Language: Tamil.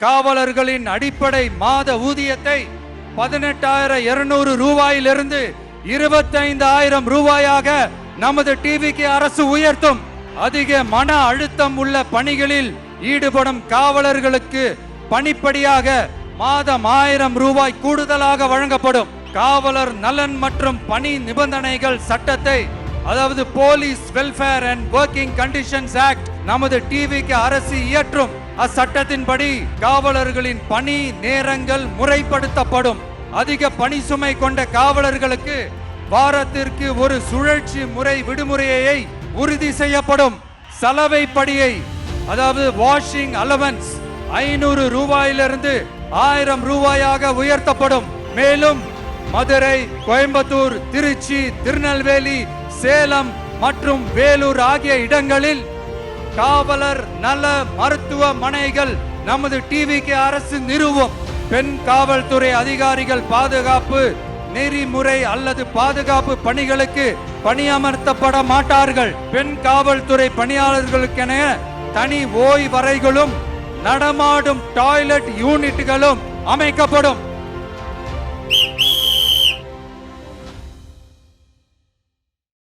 காவலர்களின் அடிப்படை மாத ஊதியத்தை 18,200 ரூபாயிலிருந்து 25,000 ரூபாயாக நமது டிவிக்கு அரசு உயர்த்தும். அதிக மன அழுத்தம் உள்ள பணிகளில் ஈடுபடும் காவலர்களுக்கு பணிப்படியாக மாதம் 1000 ரூபாய் கூடுதலாக வழங்கப்படும். காவலர் நலன் மற்றும் பணி நிபந்தனைகள் சட்டத்தை, அதாவது police welfare and working conditions act, நமது டிவிக்கு அரசு இயற்றும். அச்சட்டத்தின்படி காவலர்களின் பணி நேரங்கள் முறைப்படுத்தப்படும். அதிக பணி சுமை கொண்ட காவலர்களுக்கு வாரத்திற்கு ஒரு சுழற்சி முறை விடுமுறையை உறுதி செய்யப்படும். சலவை படியை, அதாவது வாஷிங் அலவன்ஸ் 500 ரூபாயிலிருந்து 1000 ரூபாயாக உயர்த்தப்படும். மேலும் மதுரை, கோயம்புத்தூர், திருச்சி, திருநெல்வேலி, சேலம் மற்றும் வேலூர் ஆகிய இடங்களில் காவலர் நல மருத்துவமனைகள் நமது டிவிக்கு அரசு நிறுவும். பெண் காவல்துறை அதிகாரிகள் பாதுகாப்பு நெறிமுறை அல்லது பாதுகாப்பு பணிகளுக்கு பணியமர்த்தப்பட மாட்டார்கள். பெண் காவல்துறை பணியாளர்களுக்கென தனி ஓய்வறைகளும் நடமாடும் டாய்லெட் யூனிட்டுகளும் அமைக்கப்படும்.